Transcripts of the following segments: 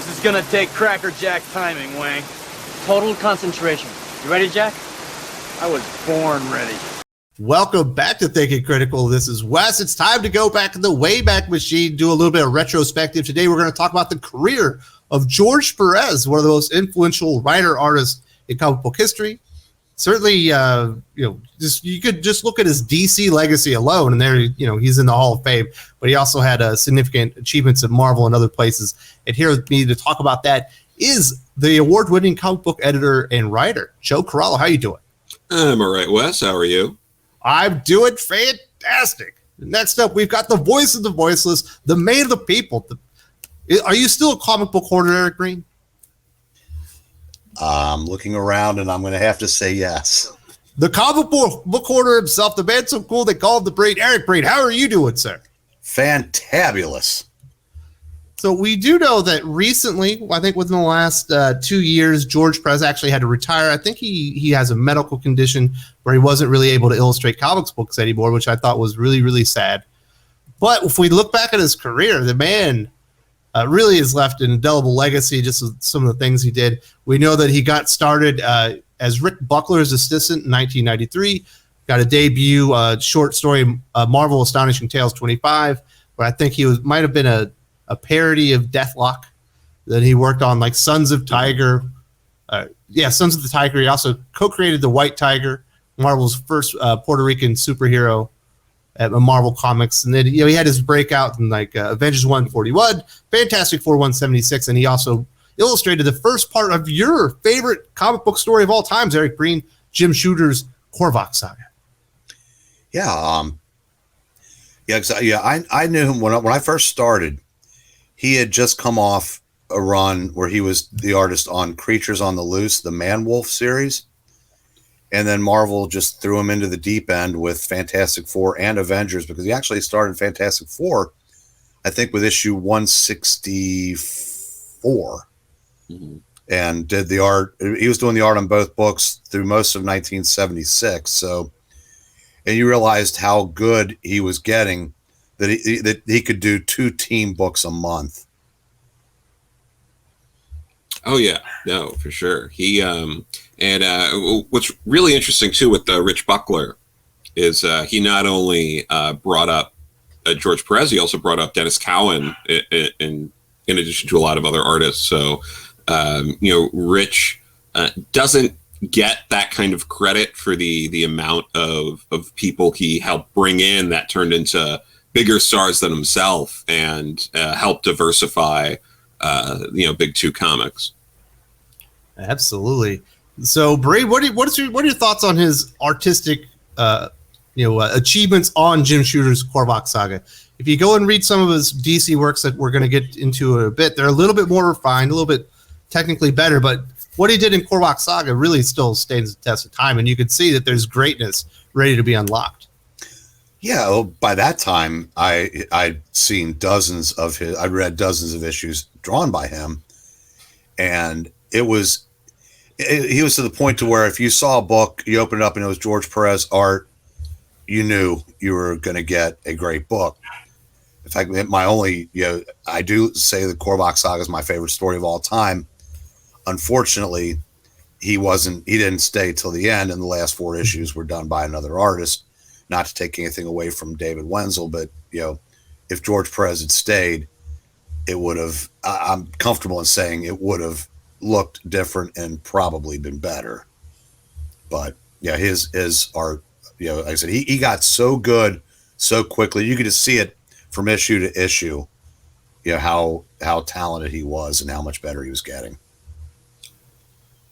This is gonna take crackerjack timing, Wang. Total concentration. You ready, Jack? I was born ready. Welcome back to Thinking Critical. This is Wes. It's time to go back in the Wayback Machine, do a little bit of retrospective. Today we're going to talk about the career of George Perez, one of the most influential writer-artists in comic book history. Certainly, you could just look at his DC legacy alone, and there, he's in the Hall of Fame. But he also had significant achievements at Marvel and other places. And here with me to talk about that is the award-winning comic book editor and writer, Joe Corallo. How you doing? I'm all right, Wes. How are you? I'm doing fantastic. Next up, we've got the voice of the voiceless, the man of the people. Are you still a comic book hoarder, Eric Breen? I'm looking around, and I'm going to have to say yes. The comic book hoarder himself, the man so cool they call him the Breen. Eric Breen, how are you doing, sir? Fantabulous. So we do know that recently, I think within the last 2 years, George Perez actually had to retire. I think he has a medical condition where he wasn't really able to illustrate comics books anymore, which I thought was really, really sad. But if we look back at his career, the man really has left an indelible legacy just with some of the things he did. We know that he got started as Rich Bukler's assistant in 1993, got a debut short story, Marvel Astonishing Tales 25, where I think he might have been a parody of Deathlock. Then he worked on like Sons of Tiger. Sons of the Tiger. He also co-created the White Tiger, Marvel's first Puerto Rican superhero at Marvel Comics. And then he had his breakout in like Avengers 141, Fantastic Four 176, and he also illustrated the first part of your favorite comic book story of all times, Eric Breen, Jim Shooter's Korvac Saga. I knew him when I first started. He had just come off a run where he was the artist on Creatures on the Loose, the Man-Wolf series. And then Marvel just threw him into the deep end with Fantastic Four and Avengers, because he actually started Fantastic Four, I think, with issue 164. Mm-hmm. And did the art. He was doing the art on both books through most of 1976. So, and you realized how good he was getting, that he could do 2 team books a month. Oh yeah, no, for sure. He what's really interesting too with Rich Bukler is he not only brought up George Perez, he also brought up Dennis Cowan in addition to a lot of other artists. So Rich doesn't get that kind of credit for the amount of people he helped bring in that turned into bigger stars than himself and help diversify, Big Two comics. Absolutely. So, Bree, what are your thoughts on his artistic, achievements on Jim Shooter's Korvac Saga? If you go and read some of his DC works that we're going to get into in a bit, they're a little bit more refined, a little bit technically better, but what he did in Korvac Saga really still stands the test of time, and you can see that there's greatness ready to be unlocked. Yeah, well, by that time, I'd seen dozens of his. I read dozens of issues drawn by him, and he was to the point to where if you saw a book, you opened it up and it was George Perez art, you knew you were going to get a great book. In fact, I do say the Korvac Saga is my favorite story of all time. Unfortunately, he didn't stay till the end, and the last 4 issues were done by another artist. Not to take anything away from David Wenzel, but if George Perez had stayed, it would have. I'm comfortable in saying it would have looked different and probably been better. But yeah, his art, like I said, he got so good so quickly. You could just see it from issue to issue. How talented he was and how much better he was getting.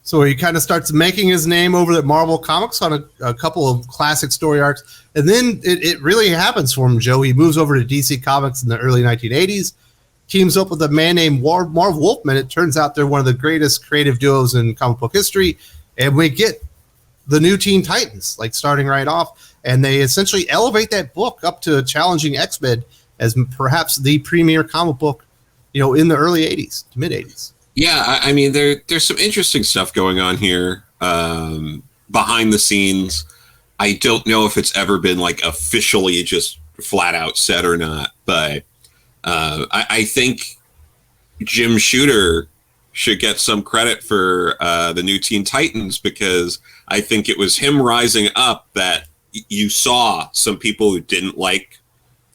So he kind of starts making his name over at Marvel Comics on a couple of classic story arcs. And then it really happens for him, Joe. He moves over to DC Comics in the early 1980s, teams up with a man named Marv Wolfman. It turns out they're one of the greatest creative duos in comic book history. And we get the new Teen Titans, like starting right off. And they essentially elevate that book up to challenging X-Men as perhaps the premier comic book, in the early 80s to mid 80s. Yeah, I mean, there's some interesting stuff going on here behind the scenes. I don't know if it's ever been like officially just flat out said or not, but I think Jim Shooter should get some credit for the new Teen Titans, because I think it was him rising up that you saw some people who didn't like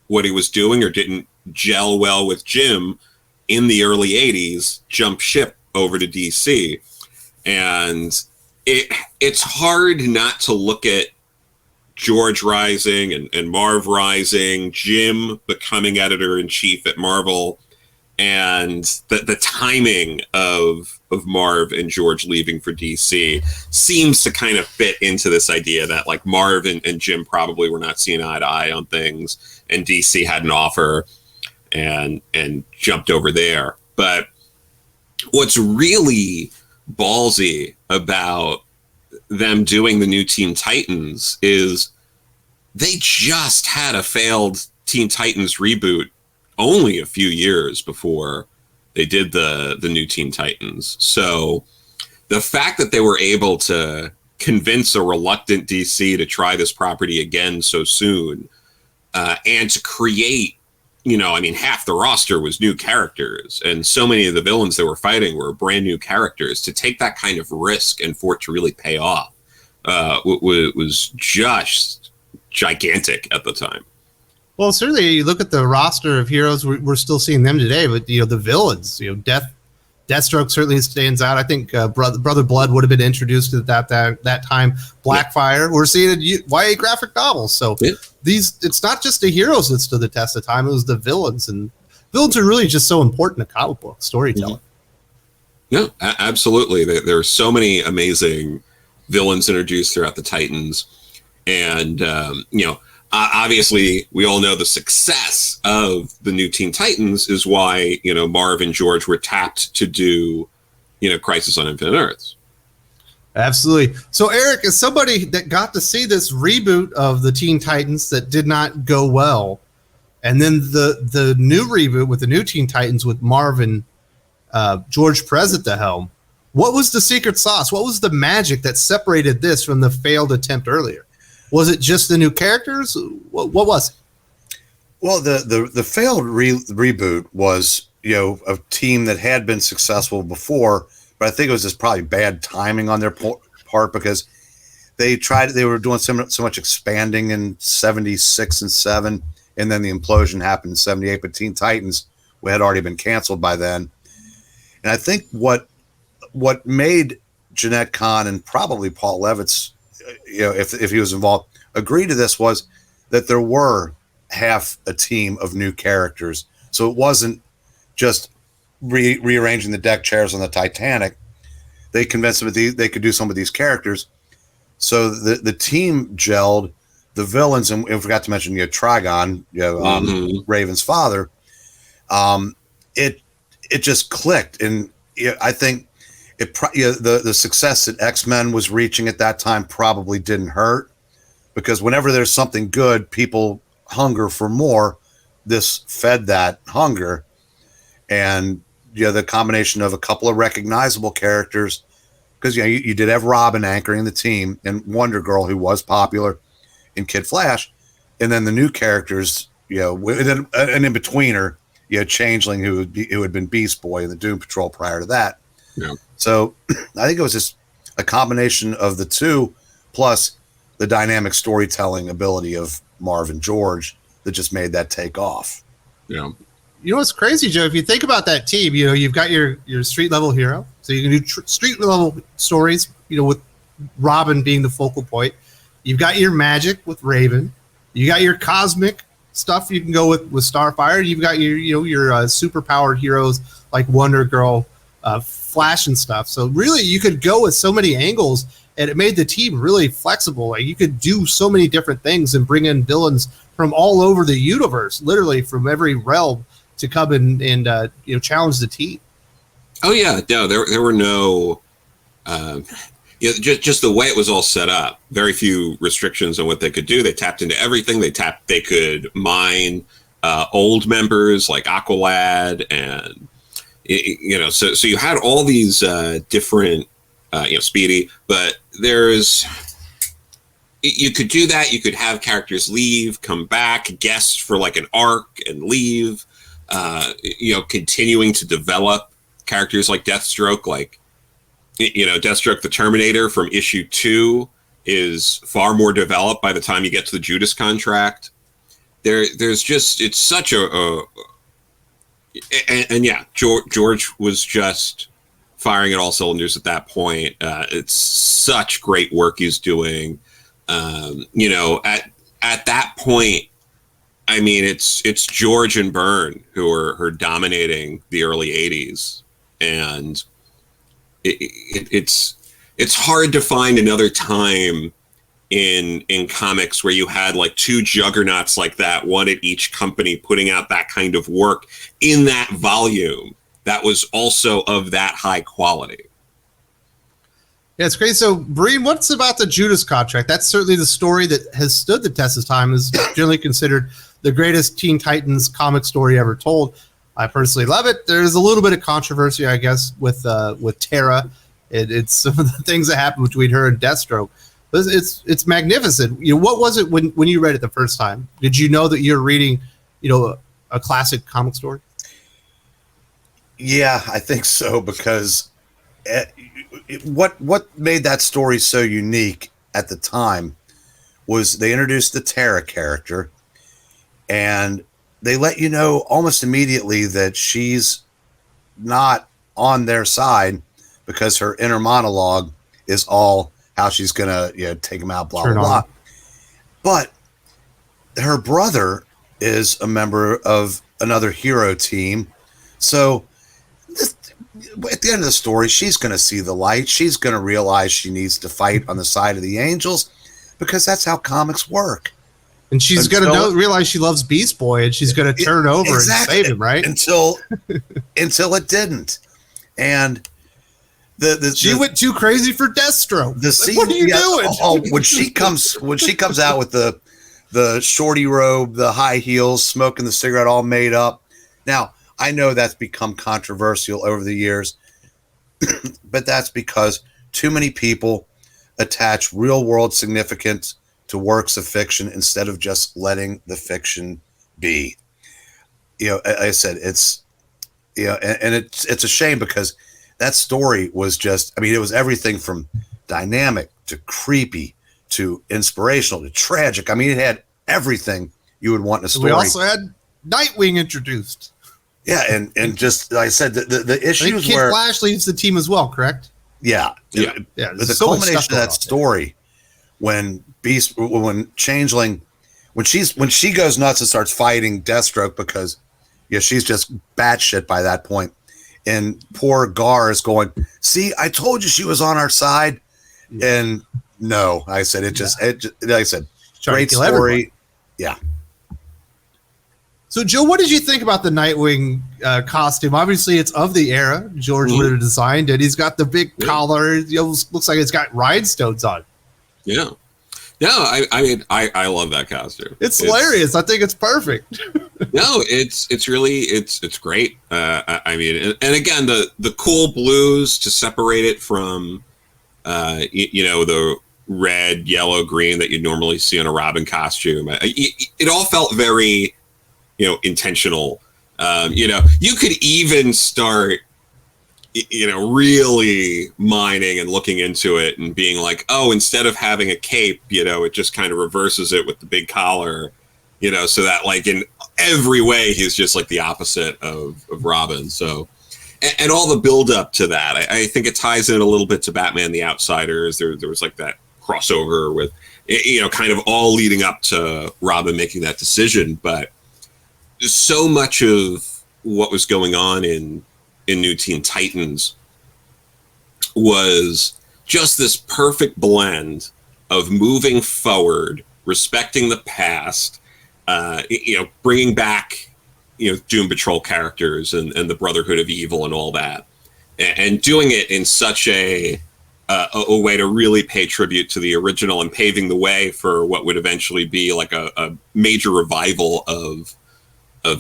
what he was doing or didn't gel well with Jim in the early 80s jump ship over to DC. And it's hard not to look at George rising and Marv rising, Jim becoming editor-in-chief at Marvel, and the timing of Marv and George leaving for DC seems to kind of fit into this idea that like Marv and Jim probably were not seeing eye to eye on things, and DC had an offer and jumped over there. But what's really ballsy about them doing the new Teen Titans is they just had a failed Teen Titans reboot only a few years before they did the new Teen Titans. So the fact that they were able to convince a reluctant DC to try this property again so soon, and to create, half the roster was new characters, and so many of the villains they were fighting were brand new characters. To take that kind of risk and for it to really pay off was just gigantic at the time. Well, certainly you look at the roster of heroes, we're still seeing them today, but the villains, Deathstroke certainly stands out. I think Brother Blood would have been introduced at that time. Blackfire, we're seeing YA graphic novels. So it's not just the heroes that stood the test of time; it was the villains, and villains are really just so important to comic book storytelling. Yeah, absolutely. There are so many amazing villains introduced throughout the Titans, and obviously, we all know the success of the new Teen Titans is why, Marv and George were tapped to do, Crisis on Infinite Earths. Absolutely. So, Eric, as somebody that got to see this reboot of the Teen Titans that did not go well, and then the new reboot with the new Teen Titans with Marv and George Perez at the helm, what was the secret sauce? What was the magic that separated this from the failed attempt earlier? Was it just the new characters? What was it? Well, the failed reboot was, a team that had been successful before, but I think it was just probably bad timing on their part, because they were doing so much expanding in 76 and 7, and then the implosion happened in 78, but Teen Titans had already been canceled by then. And I think what made Jeanette Kahn and probably Paul Levitz, if he was involved, agree to this was that there were half a team of new characters. So it wasn't just rearranging the deck chairs on the Titanic. They convinced them that they could do some of these characters. So the team gelled. The villains, and we forgot to mention Trigon, Raven's father. It just clicked, and I think the success that X-Men was reaching at that time probably didn't hurt, because whenever there's something good, people hunger for more. This fed that hunger, and the combination of a couple of recognizable characters, because you did have Robin anchoring the team, and Wonder Girl, who was popular in Kid Flash, and then the new characters, and in between her, Changeling, who had been Beast Boy in the Doom Patrol prior to that. Yeah. So I think it was just a combination of the two, plus the dynamic storytelling ability of Marv and George, that just made that take off. Yeah. What's crazy, Joe? If you think about that team, you've got your street level hero, so you can do street level stories, with Robin being the focal point. You've got your magic with Raven. You got your cosmic stuff you can go with Starfire. You've got your super powered heroes like Wonder Girl, Flash and stuff. So really, you could go with so many angles, and it made the team really flexible. Like, you could do so many different things and bring in villains from all over the universe, literally from every realm, to come and challenge the team. Oh yeah, no, there were no, just the way it was all set up. Very few restrictions on what they could do. They tapped into everything. They could mine old members like Aqualad, and so you had all these different, Speedy, but you could do that. You could have characters leave, come back, guest for like an arc, and leave. continuing to develop characters like Deathstroke, like, Deathstroke the Terminator from issue 2 is far more developed by the time you get to the Judas Contract. There's just, it's such George was just firing at all cylinders at that point. It's such great work he's doing. At that point, I mean, it's George and Byrne who are dominating the early 80s, and it's hard to find another time in comics where you had like two juggernauts like that, one at each company, putting out that kind of work in that volume that was also of that high quality. Yeah, it's great. So, Breen, what's about the Judas Contract? That's certainly the story that has stood the test of time, is generally considered the greatest Teen Titans comic story ever told. I personally love it. There's a little bit of controversy, I guess, with Tara. It's some of the things that happened between her and Deathstroke. But it's magnificent. What was it when you read it the first time? Did you know that you're reading, a classic comic story? Yeah, I think so, because what made that story so unique at the time was they introduced the Tara character, and they let you know almost immediately that she's not on their side, because her inner monologue is all how she's gonna take him out, blah blah blah. But her brother is a member of another hero team, so at the end of the story, she's gonna see the light. She's gonna realize she needs to fight on the side of the angels, because that's how comics work. And she's gonna realize she loves Beast Boy, and she's gonna turn over and save him, right? Until it didn't, and. She went too crazy for Deathstroke. What are you doing? When she comes out with the shorty robe, the high heels, smoking the cigarette, all made up. Now, I know that's become controversial over the years, but that's because too many people attach real world significance to works of fiction instead of just letting the fiction be. I said, it's and it's a shame, because that story was just, it was everything from dynamic to creepy to inspirational to tragic. It had everything you would want in a story. We also had Nightwing introduced. Yeah, and just like I said, the issues Kid where Flash leads the team as well, correct? Yeah. The culmination of that story, when Changeling, when she goes nuts and starts fighting Deathstroke, because she's just batshit by that point. And poor Gar is going, see, I told you she was on our side. And no, I said, like I said, great story. Everybody. Yeah. So, Joe, what did you think about the Nightwing costume? Obviously, it's of the era. George would have designed it. He's got the big collar. It looks like it's got rhinestones on it. Yeah. No, I love that costume. It's hilarious. I think it's perfect. No, it's really great. And again, the cool blues to separate it from, the red, yellow, green that you normally see on a Robin costume. It all felt very, intentional. You could even start, really mining and looking into it and being like, oh, instead of having a cape, it just kind of reverses it with the big collar, so that like in every way he's just like the opposite of Robin. So, and all the build up to that, I think it ties in a little bit to Batman the Outsiders. There was like that crossover with, kind of all leading up to Robin making that decision. But so much of what was going on in New Teen Titans was just this perfect blend of moving forward, respecting the past, bringing back, Doom Patrol characters and the Brotherhood of Evil and all that, and doing it in such a way to really pay tribute to the original and paving the way for what would eventually be like a major revival of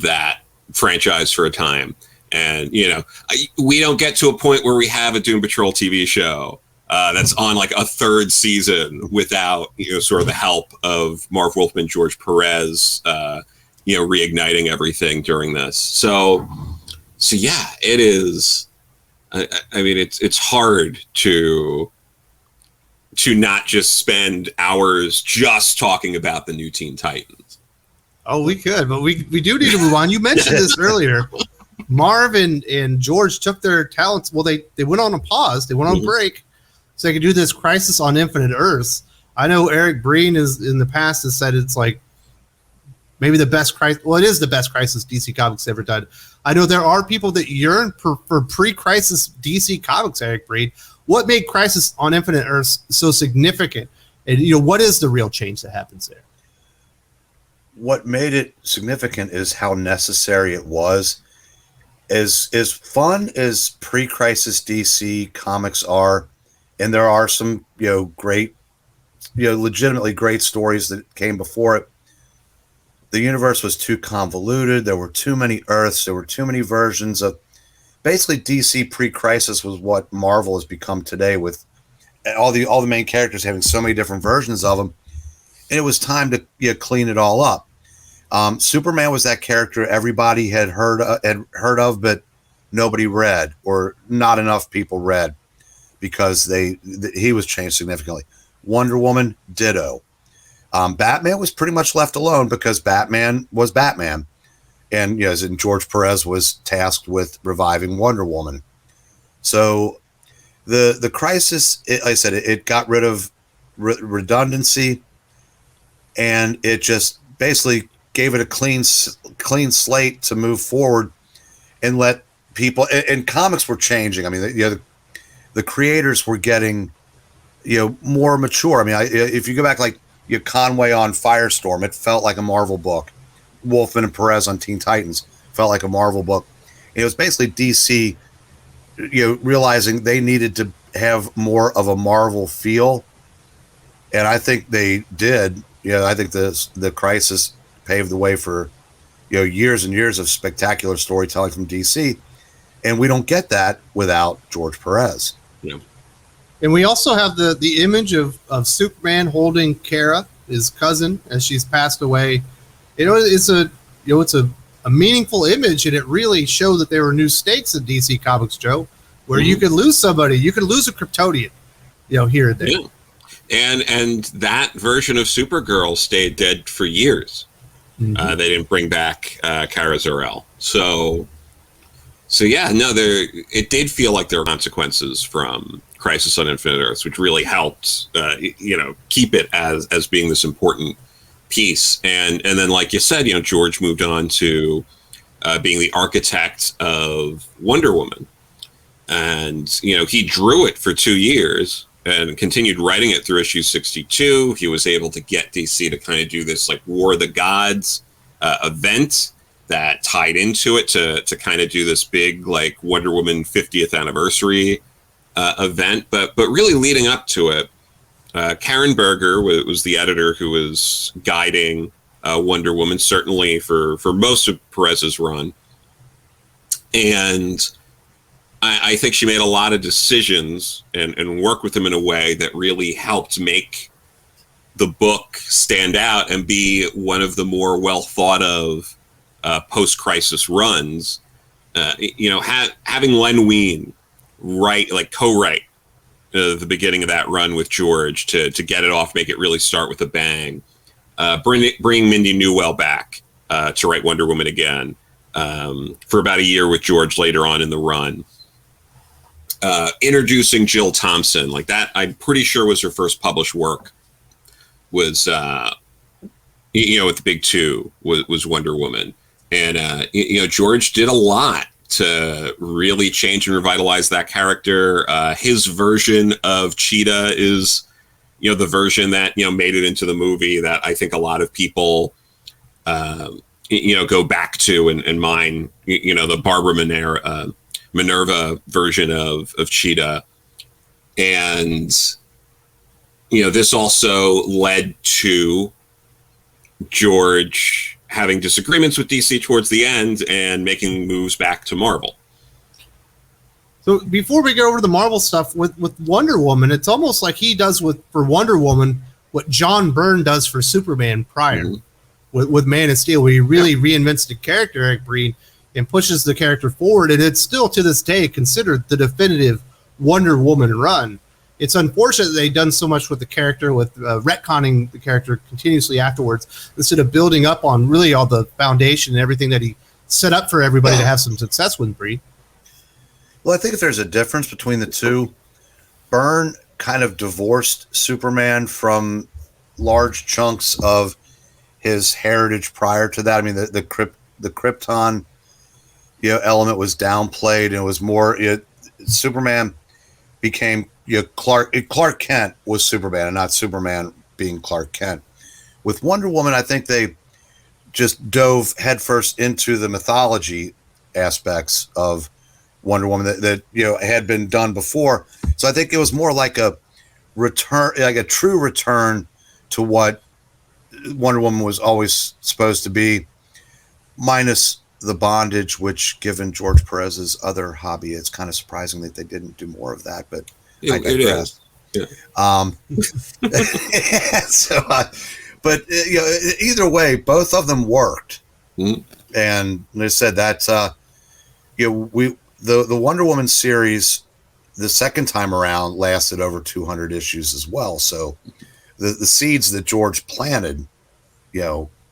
that franchise for a time. And, we don't get to a point where we have a Doom Patrol TV show that's on like a third season without, sort of the help of Marv Wolfman, George Perez, reigniting everything during this. So yeah, it is. I mean, it's hard to not just spend hours just talking about the new Teen Titans. Oh, we could, but we do need to move on. You mentioned this earlier. Marv and George took their talents. Well, they went on a pause. They went on break so they could do this Crisis on Infinite Earths. I know Eric Breen in the past has said it's like maybe the best Crisis. Well, it is the best Crisis DC Comics ever done. I know there are people that yearn for pre-Crisis DC Comics, Eric Breen. What made Crisis on Infinite Earths so significant? And, what is the real change that happens there? What made it significant is how necessary it was. As fun as pre-Crisis DC comics are, and there are some, great, legitimately great stories that came before it, the universe was too convoluted. There were too many Earths. There were too many versions of. Basically, DC pre-Crisis was what Marvel has become today, with all the main characters having so many different versions of them, and it was time to clean it all up. Superman was that character everybody had heard of, but nobody read, or not enough people read, because he was changed significantly. Wonder Woman, ditto. Batman was pretty much left alone because Batman was Batman, and as in George Perez was tasked with reviving Wonder Woman. So the Crisis, like I said, it got rid of redundancy, and it just basically gave it a clean slate to move forward and let people. And comics were changing. I mean, the creators were getting more mature. I mean, if you go back like Conway on Firestorm, it felt like a Marvel book. Wolfman and Pérez on Teen Titans felt like a Marvel book. It was basically DC, realizing they needed to have more of a Marvel feel, and I think they did. I think the Crisis paved the way for years and years of spectacular storytelling from DC, and we don't get that without George Perez. Yeah. And we also have the image of Superman holding Kara, his cousin, as she's passed away. It's a meaningful image, and it really showed that there were new stakes in DC Comics, Joe, where you could lose somebody, you could lose a Kryptonian, here and there. Yeah. And that version of Supergirl stayed dead for years. They didn't bring back Kara Zor-El. So yeah, no, it did feel like there were consequences from Crisis on Infinite Earths, which really helped, keep it as being this important piece. And then, like you said, George moved on to being the architect of Wonder Woman, and he drew it for 2 years and continued writing it through issue 62. He was able to get DC to kind of do this like War of the Gods event that tied into it to kind of do this big like Wonder Woman 50th anniversary event. But really leading up to it, Karen Berger was the editor who was guiding Wonder Woman, certainly for most of Perez's run. And I think she made a lot of decisions and worked with him in a way that really helped make the book stand out and be one of the more well thought of post-crisis runs. Having Len Wein co-write the beginning of that run with George to get it off, make it really start with a bang. Bring Mindy Newell back to write Wonder Woman again for about a year with George later on in the run. Introducing Jill Thompson, like that, I'm pretty sure was her first published work. Was with the big two was Wonder Woman, and George did a lot to really change and revitalize that character. His version of Cheetah is, the version that made it into the movie that I think a lot of people, go back to and mine. The Barbara Minerva version of Cheetah, and this also led to George having disagreements with DC towards the end and making moves back to Marvel. So before we get over to the Marvel stuff with Wonder Woman, it's almost like he does for Wonder Woman what John Byrne does for Superman prior. with Man of Steel, where he really reinvents the character, Eric Breen, and pushes the character forward, and it's still to this day considered the definitive Wonder Woman run. It's unfortunate that they've done so much with the character, with retconning the character continuously afterwards, instead of building up on really all the foundation and everything that he set up for everybody to have some success with, Breen. Well, I think if there's a difference between the two, Byrne kind of divorced Superman from large chunks of his heritage prior to that. I mean, the Krypton, element was downplayed, and it was more. Superman became Clark Kent was Superman, and not Superman being Clark Kent. With Wonder Woman, I think they just dove headfirst into the mythology aspects of Wonder Woman that had been done before. So I think it was more like a return, like a true return to what Wonder Woman was always supposed to be, minus the bondage, which, given George Perez's other hobby, it's kind of surprising that they didn't do more of that. But I digress. It is. Yeah. But either way, both of them worked. Mm-hmm. And they said that the Wonder Woman series, the second time around, lasted over 200 issues as well. So the seeds that George planted,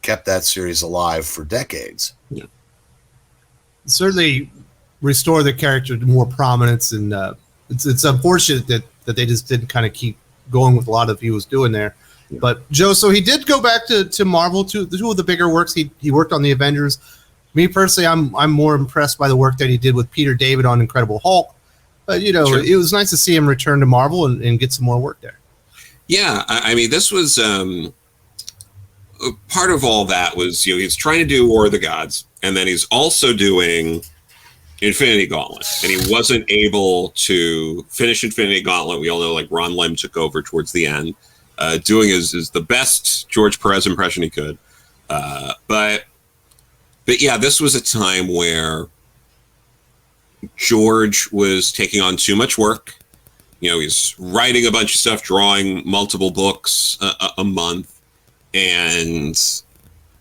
kept that series alive for decades. Yeah. Certainly restore the character to more prominence, and it's unfortunate that they just didn't kind of keep going with a lot of he was doing there. Yeah. But Joe, so he did go back to Marvel, to two of the bigger works. He worked on the Avengers. Me personally, I'm more impressed by the work that he did with Peter David on Incredible Hulk. But sure, it was nice to see him return to Marvel and get some more work there. Yeah, I mean, this was part of all that was he's trying to do War of the Gods, and then he's also doing Infinity Gauntlet, and he wasn't able to finish Infinity Gauntlet. We all know, like, Ron Lim took over towards the end, doing is the best George Perez impression he could. But yeah, this was a time where George was taking on too much work. He's writing a bunch of stuff, drawing multiple books a month. And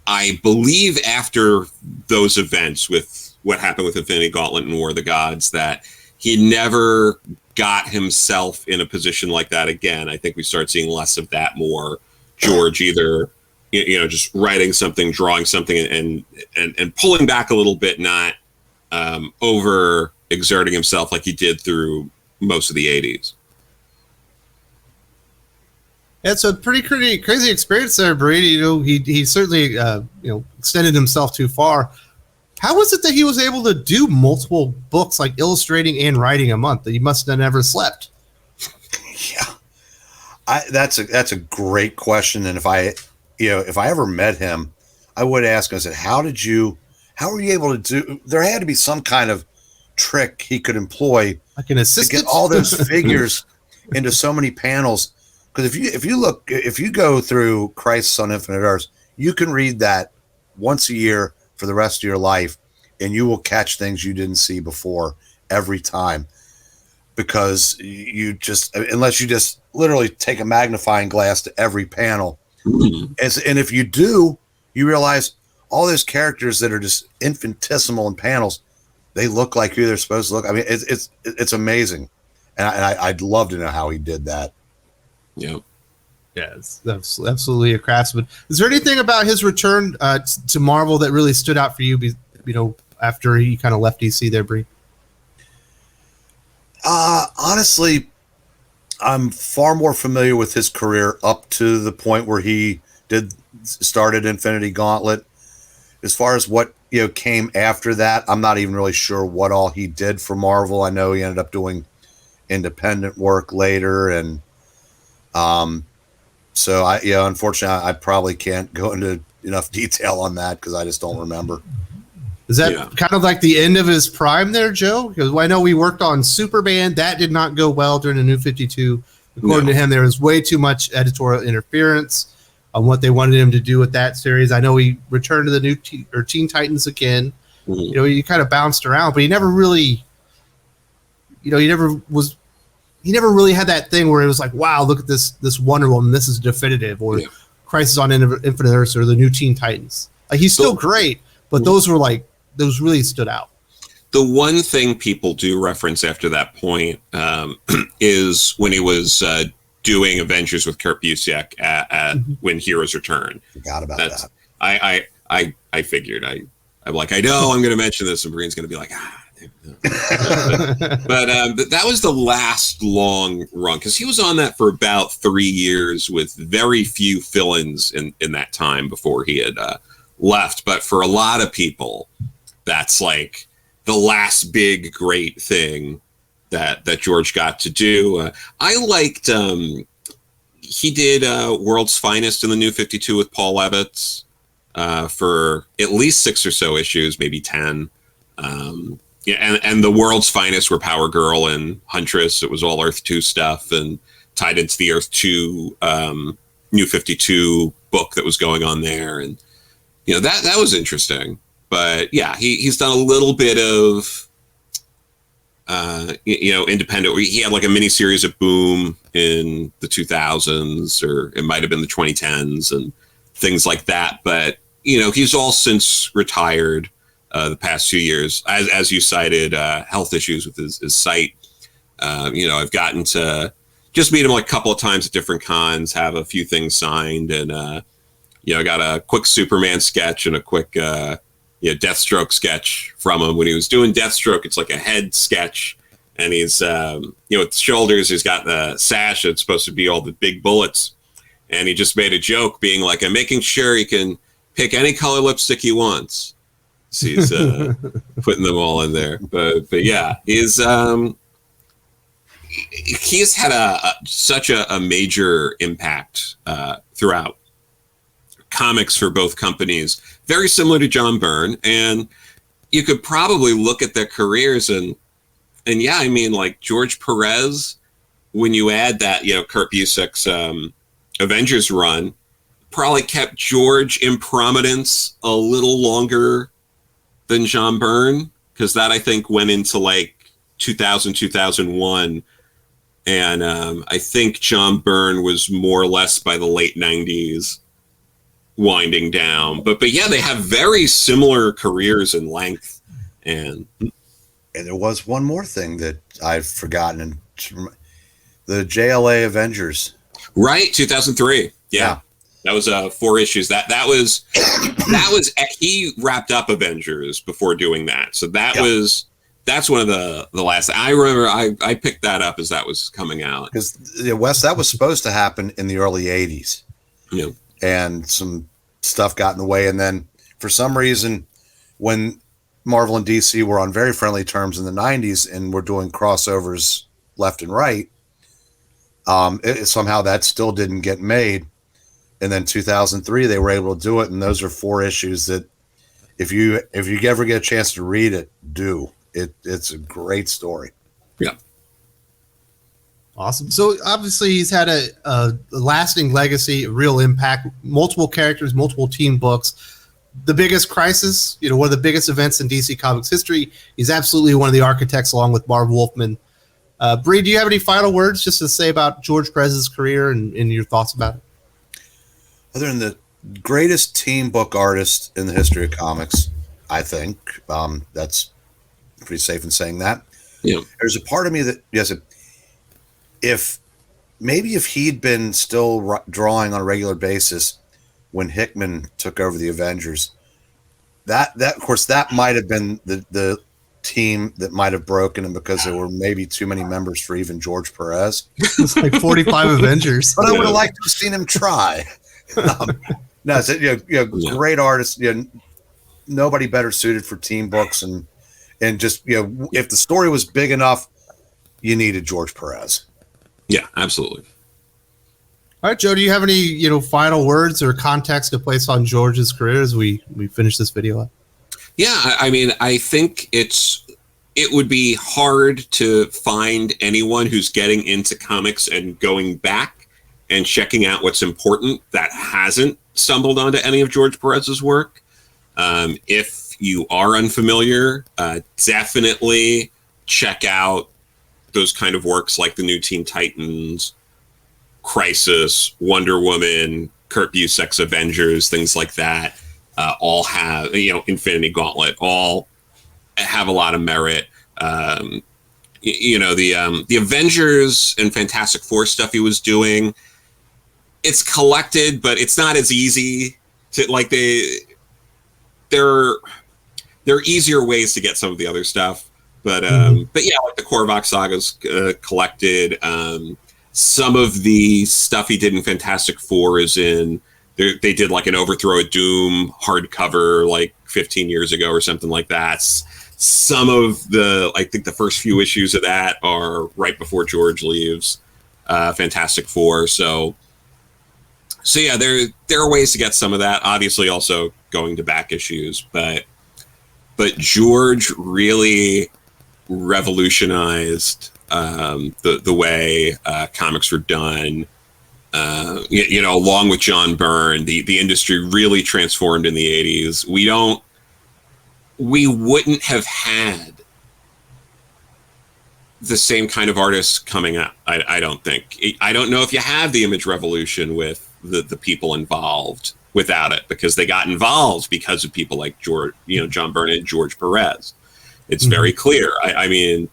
I believe after those events with what happened with Infinity Gauntlet and War of the Gods, that he never got himself in a position like that again. I think we start seeing less of that, more George either just writing something, drawing something, and pulling back a little bit, not over exerting himself like he did through most of the 80s. It's a pretty crazy experience there, Brady. He certainly extended himself too far. How was it that he was able to do multiple books, like illustrating and writing a month? That he must have never slept. Yeah, that's a great question. And if I ever met him, I would ask him. I said, how were you able to do? There had to be some kind of trick he could employ, like an assistant, to get all those figures into so many panels. Because if you go through Crisis on Infinite Earths, you can read that once a year for the rest of your life, and you will catch things you didn't see before every time. Because unless you just literally take a magnifying glass to every panel, and if you do, you realize all those characters that are just infinitesimal in panels, they look like who they're supposed to look. I mean, it's amazing, and I'd love to know how he did that. Yeah. Yes, that's absolutely a craftsman. Is there anything about his return to Marvel that really stood out for you? After he kind of left DC there, Bree. Honestly, I'm far more familiar with his career up to the point where he started Infinity Gauntlet. As far as what came after that, I'm not even really sure what all he did for Marvel. I know he ended up doing independent work later, and so unfortunately, I probably can't go into enough detail on that because I just don't remember. Is that kind of like the end of his prime there, Joe? Because I know we worked on Superman. That did not go well during the New 52. According to him, there was way too much editorial interference on what they wanted him to do with that series. I know he returned to the new Teen Titans again. Mm-hmm. He kind of bounced around, but he never really, he never really had that thing where it was like, wow, look at this Wonder Woman. This is definitive. Or Crisis on Infinite Earths or the new Teen Titans. He's still great, but those really stood out. The one thing people do reference after that point is when he was doing Avengers with Kurt Busiek at When Heroes Return. Forgot about that. I figured. I'm like, I know I'm going to mention this, and Breen's going to be like, but that was the last long run, because he was on that for about 3 years with very few fill-ins in that time before he had left. But for a lot of people, that's like the last big great thing that George got to do. I liked he did World's Finest in the New 52 with Paul Levitz for at least 6 or so issues, maybe 10. And the World's Finest were Power Girl and Huntress. It was all Earth 2 stuff and tied into the Earth 2 New 52 book that was going on there. And, that was interesting. But yeah, he's done a little bit of, independent. He had like a mini series of Boom in the 2000s, or it might have been the 2010s and things like that. But, he's all since retired the past few years. As you cited, health issues with his sight. I've gotten to just meet him like a couple of times at different cons, have a few things signed. And, I got a quick Superman sketch and a quick Deathstroke sketch from him. When he was doing Deathstroke, it's like a head sketch, and he's with the shoulders, he's got the sash that's supposed to be all the big bullets, and he just made a joke being like, I'm making sure he can pick any color lipstick he wants. So he's putting them all in there. But yeah, he's had such a major impact throughout comics for both companies, very similar to John Byrne. And you could probably look at their careers and yeah, I mean, like George Perez, when you add that, Kurt Busiek's Avengers run, probably kept George in prominence a little longer than John Byrne, because that I think went into like 2000, 2001. And I think John Byrne was more or less by the late 90s winding down. But yeah, they have very similar careers in length. And there was one more thing that I've forgotten, the JLA Avengers. Right, 2003. Yeah. That was 4 issues. That was he wrapped up Avengers before doing that. So that's one of the last. I remember I picked that up as that was coming out. Because Wes, that was supposed to happen in the early 80s. Yeah. And some stuff got in the way, and then for some reason, when Marvel and DC were on very friendly terms in the 90s and were doing crossovers left and right, somehow that still didn't get made. And then 2003, they were able to do it, and those are 4 issues that, if you ever get a chance to read it, do. It's a great story. Yeah. Awesome. So obviously he's had a lasting legacy, a real impact, multiple characters, multiple team books. The biggest crisis, one of the biggest events in DC Comics history. He's absolutely one of the architects, along with Marv Wolfman. Bree, do you have any final words just to say about George Perez's career and your thoughts about it? Other than the greatest team book artist in the history of comics, I think, that's pretty safe in saying that. Yeah. There's a part of me that, yes, if he'd been still drawing on a regular basis when Hickman took over the Avengers, that of course that might have been the team that might have broken him, because there were maybe too many members for even George Perez. It's like 45 Avengers. But I would have liked to have seen him try. No, it's great artist. Nobody better suited for team books, and just if the story was big enough, you needed George Perez. Yeah, absolutely. All right, Joe, do you have any final words or context to place on George's career as we finish this video up? Yeah, I mean, I think it would be hard to find anyone who's getting into comics and going back and checking out what's important that hasn't stumbled onto any of George Perez's work. If you are unfamiliar, definitely check out those kind of works like the new Teen Titans, Crisis, Wonder Woman, Kurt Busiek's Avengers, things like that, all have, Infinity Gauntlet, all have a lot of merit. The Avengers and Fantastic Four stuff he was doing, it's collected, but it's not as easy to, like, there are easier ways to get some of the other stuff. But yeah, like the Korvac Saga's collected. Some of the stuff he did in Fantastic Four is in, they did like an Overthrow of Doom hardcover like 15 years ago or something like that. Some of I think the first few issues of that are right before George leaves Fantastic Four. So yeah, there are ways to get some of that. Obviously, also going to back issues, but George really revolutionized the way comics were done. Along with John Byrne, the industry really transformed in the 80s. We wouldn't have had the same kind of artists coming up. I don't think. I don't know if you have the Image Revolution with the people involved without it, because they got involved because of people like John Byrne and George Perez. It's very clear. I mean,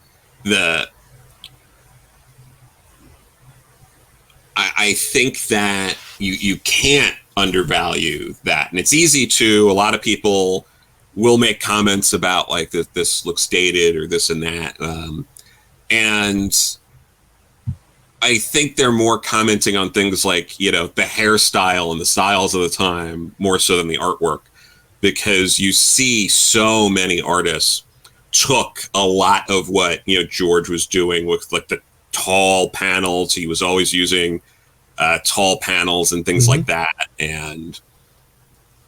I think that you can't undervalue that, and it's easy to. A lot of people will make comments about like this looks dated or this and that, and I think they're more commenting on things like the hairstyle and the styles of the time more so than the artwork, because you see so many artists took a lot of what George was doing with like the tall panels. He was always using tall panels and things like that, and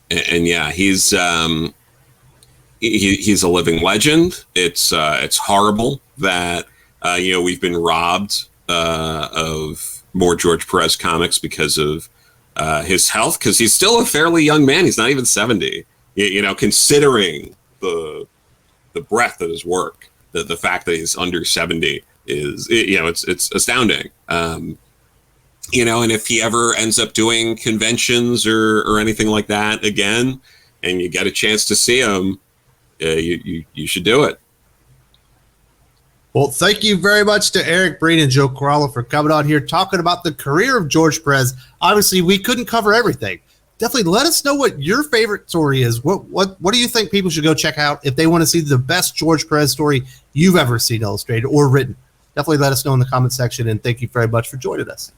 yeah, he's a living legend. It's horrible that we've been robbed of more George Perez comics because of his health, because he's still a fairly young man. He's not even 70, considering the breadth of his work. The fact that he's under 70 is, it's astounding. And if he ever ends up doing conventions or anything like that again, and you get a chance to see him, you should do it. Well, thank you very much to Eric Breen and Joe Corallo for coming on here talking about the career of George Perez. Obviously, we couldn't cover everything. Definitely let us know what your favorite story is. What do you think people should go check out if they want to see the best George Perez story you've ever seen illustrated or written? Definitely let us know in the comment section, and thank you very much for joining us.